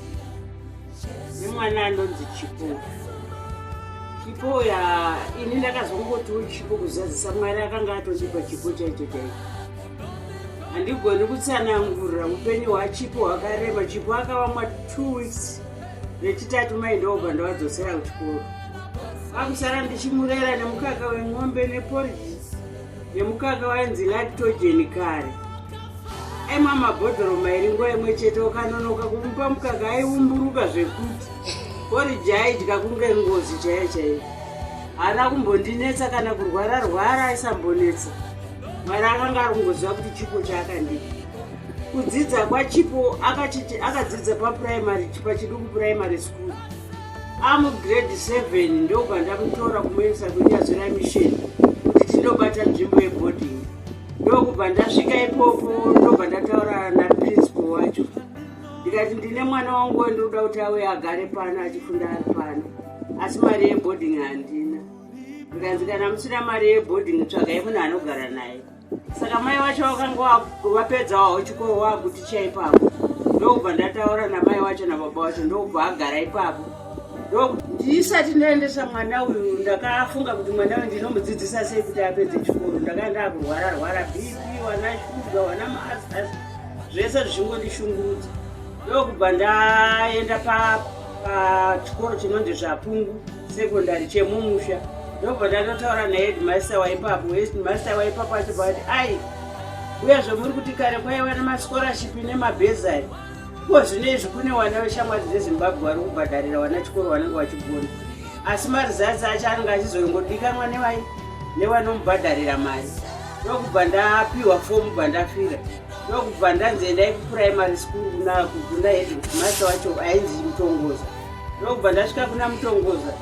S1: nemwana anonzi Chipo. Chipo ya ini ndakazongoti Chipo kuzadzisa Mwari akanga atondipa Chipo chaicho. Handigoni kutsanangurira upenyu hwaChipo hwakareba. Chipo akavamwa 2 weeks Rechitatu mai ndobva ndawadzosera kuchikoro. Pakusara ndichimurera nemukaka wemwombe neporiji nemukaka wainzi lactogen kare. Aimwa mabhodhoro mairi nguva imwe chete, ukanonoka kumupa mukaka aiumburuka zvekuti poriji aidya kunge ngozi chaiyo chaiyo. Haana kumbondinetsa kana kurwara aisambonetsa. Mwari akanga ari kungoziva kuti Chipo chaakandii. Kudzidza kwaChipo akadzidza paprimary pachiduku primary school. Grade 7 ndobva ndamutora kumuendesa kunyazvira mission kuti tindobata nzvimbo yeboarding. Ndokubva ndasvika ipopo ndobva ndataura naprincipal wacho ndikati ndine mwana wangu ndoda kuti auye agare pano achifunda ari pano, asi mari yeboarding handina. Ndikanzi kana musina mari yeboarding tsvagai munhu anogara naye. Saka mai wacho vakanga vapedza wawo chikoro wakuticha ipapo. Ndokubva ndataura namai wacho nababa wacho ndokubva agara ipapo. Ndisati ndaendesa mwana uyu ndakafunga kuti mwana uyu ndinomudzidzisa sei kuti apedze chikoro. Ndakanda kurwara BP, wana shuga, wana maasas, zvese zvichingondishungurudza. Ndokubva ndaenda pachikoro chinonzi Zvapungu secondary chemumusha. Ndobva ndatotaura naheadmaster waipapo. Headmaster waipapo achibati uya zvomuri kuti kare kwaiva nemaskolarship nemabhezari. Ko zvinezvi kune wana veshamwari dzeZimbabwe vari kubhadharira wana chikoro wanenge vachigona. Asi marizasi acho anenge achizongodikanwa nevanomubhadharira mari. Ndokubva ndapiwa fomu bva ndafira. Ndokubva ndanzi endai kuprimary school kuna headmaster wacho ainzi Mutongoza. Ndokubva ndasvika kuna Mutongoza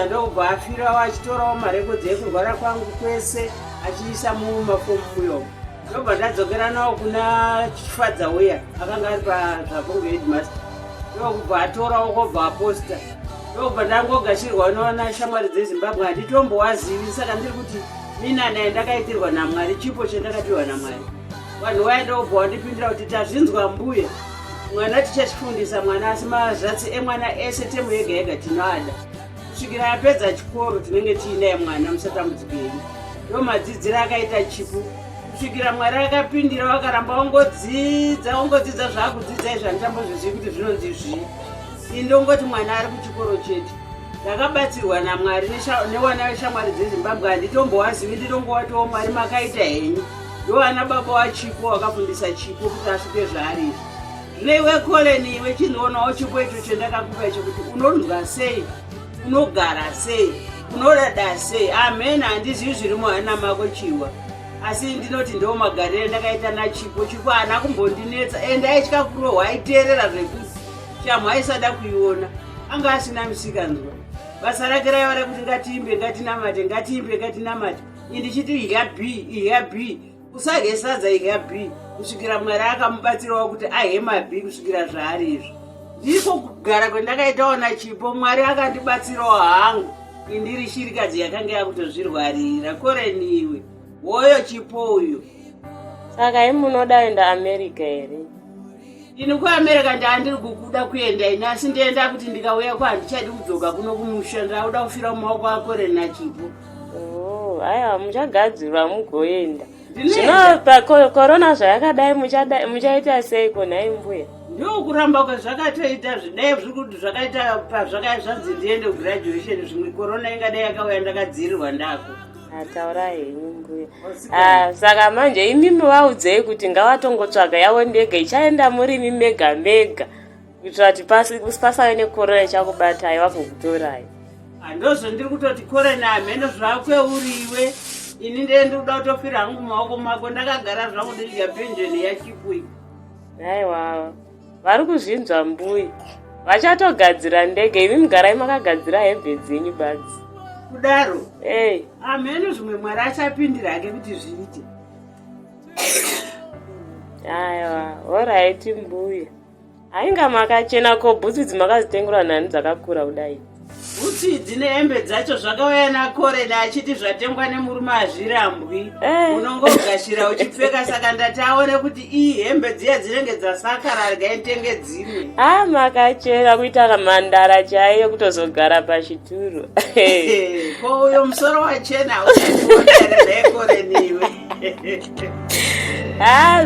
S1: ndokubva afirawo achitorawo marekodzi ekurwara kwangu kwese achiisa mumafomu muyomo. Ndobva ndadzokera nawo kuna Chifadza uya akanga ari paZvapungu headmaster. Ndokubva atorawo kobva aposta. Ndokubva ndangogashirwa nawana shamwari dzeZimbabwe handitombowazivi. Saka ndiri kuti minana ndakaitirwa naMwari, chipo chandakapiwa naMwari. Vanhu vaindobva vandipindira kuti tazvinzwa mbuya, mwana tichachifundisa mwana, asi mazatsi emwana ese temu yega yega tinoada. Kusvikira yapedza chikoro tinenge tiinaye mwana musatambudzikei. Ndomadzidziro akaita Chipo. Kusvikira Mwari akapindira vakaramba ongodzidza zvaakudzidza izvi handitambozvizivi kuti zvinonzi zvii. Indongoti mwana ari kuchikoro chete. Ndakabatsirwa naMwari newana veshamwari dzeZimbabwe handitombowazivi, ndinongowatiwo Mwari makaita henyu. Ndovana baba waChipo wakafundisa Chipo kuti asvike zvaari izvi. Zvino iwe Collin, iwe chinoonawo Chipo icho chandakakupa icho kuti unonzwa sei, unogara sei, unodada sei. Amen, handizivi zviri muhana mako chiwa. Asi ndinoti ndo magariro ndakaita naChipo. Chipo haana kumbondinetsa ende aitya kurohwa, aiteerera zvekuti shamhu aisada kuiona. Anga asina musikanzwa. Basa rake raiva rekuti ngatiimbe ngatinamate. Indichiti ihya B, usage sadza ihya B. Kusvikira Mwari akamubatsirawo kuti ahema B kusvikira zvaari izvi. Ndiko kugara kwendakaitawo naChipo. Mwari akandibatsirawo hangu indiri shirikadzi yakanga yakutozvirwarira. Collin iwe woyo Chipo uyu.
S3: Saka imunoda enda America here?
S1: Ini kuAmerica ndandiri kukuda kuenda ini, asi ndienda kuti ndikauya handichadi kudzoka kuno kumusha. Ndauda kufira mumaoko aCollin naChipo.
S3: Aiwa, muchagadzirwa mugoenda. Zvino pakorona zvayakadai muchaita sei kona imbuya?
S1: Ndokuramba kwezvakatoita zvidai zviri kuti zvakaita pazvakazvanzi ndiende kugraduation, zvimwe korona ingadai yakauya ndakadzirirwa ndako.
S3: Ataura henyu mbuya. Saka manje imimi vaudzei kuti ngavatongotsvaga yavo ndega ichaenda muri mega kuitira kuti pasave nekorona ichakubatai vagokutorai.
S1: Handozvo ndiri kutoti Collin amheno zvakwe uriwe. Ini ndiri kuda kutofira hangu mumaoko mako, ndakagara zvangu ndidya pensheni yaChipo.
S3: Aiwa, vari kuzvinzwa mbuya. Vachatogadzira ndege, imi mugarai makagadzira hembe dzenyu badzi.
S1: Kudaro? Amheno zvimwe Mwari achapindira hake kuti zviite.
S3: Aiwa, alright mbuya. Ainga makachena ko bhutsu dzimakazitengura nani dzakakura kudai.
S1: Bhutsu idzi nehembe dzacho zvakauya naCollin achiti zvatengwa nemurume hazvirambwi. Unongogashira uchipfeka. Saka ndati aone kuti hembe dziya dzinenge dzasakara rikaitenge dzimwe.
S3: Makachena kuita mhandara chaiyo kutozogara pachituro.
S1: Ko uyo musoro wachena usikuonera neCollin iwe.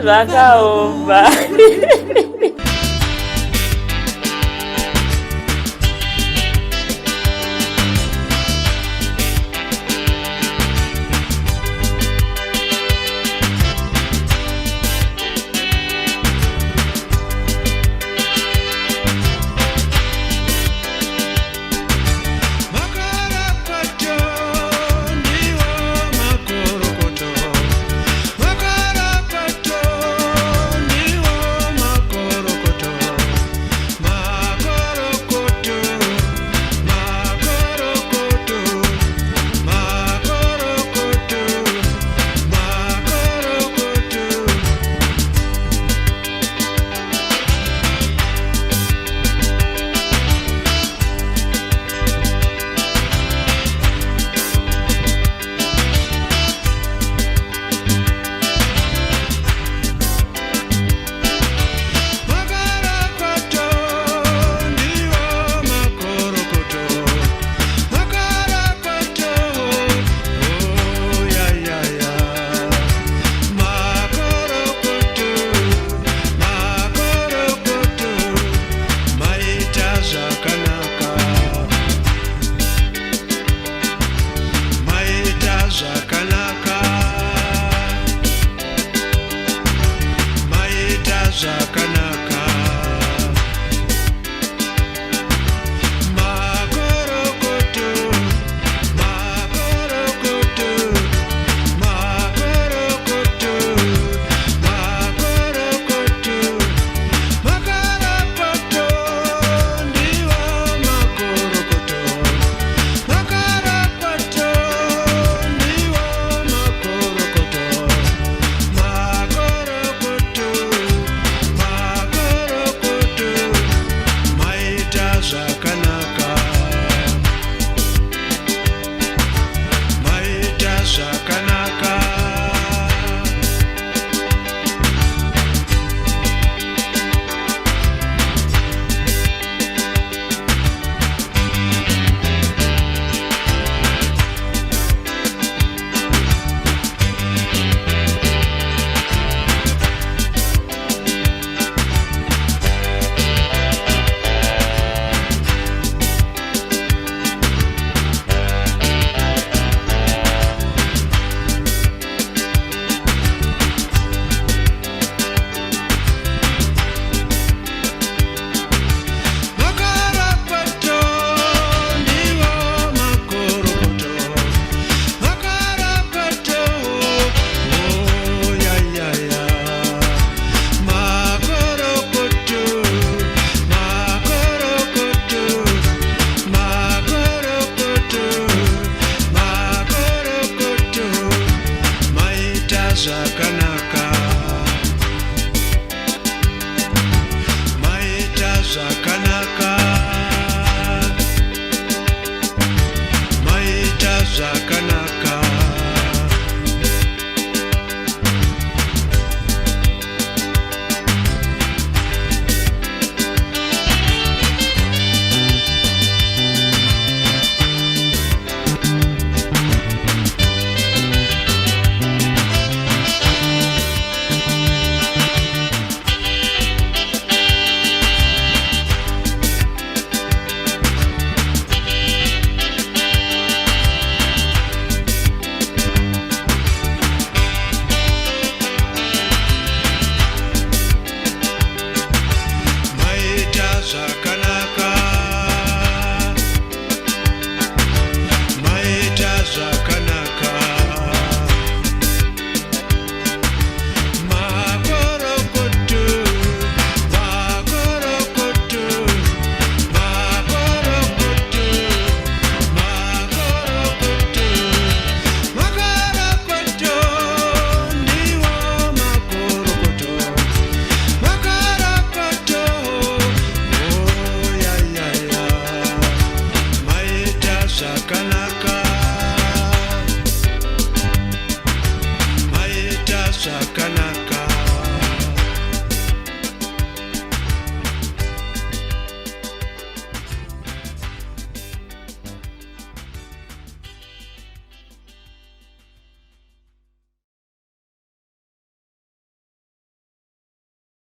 S3: Zvakaomba.